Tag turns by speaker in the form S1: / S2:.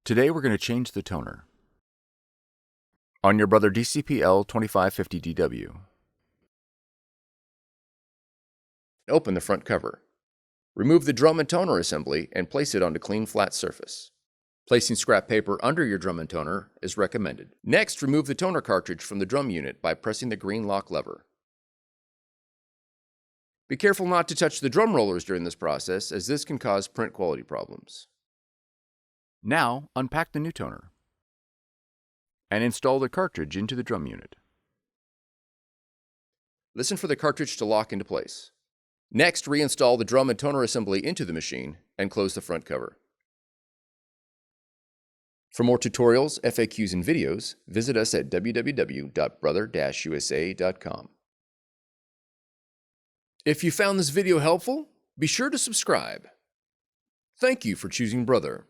S1: Today we're going to change the toner. On your Brother DCPL2550DW. Open the front cover. Remove the drum and toner assembly and place it onto clean flat surface. Placing scrap paper under your drum and toner is recommended. Next, remove the toner cartridge from the drum unit by pressing the green lock lever. Be careful not to touch the drum rollers during this process, as this can cause print quality problems. Now, unpack the new toner and install the cartridge into the drum unit. Listen for the cartridge to lock into place. Next, reinstall the drum and toner assembly into the machine and close the front cover. For more tutorials, FAQs, and videos, visit us at www.brother-usa.com. If you found this video helpful, be sure to subscribe. Thank you for choosing Brother.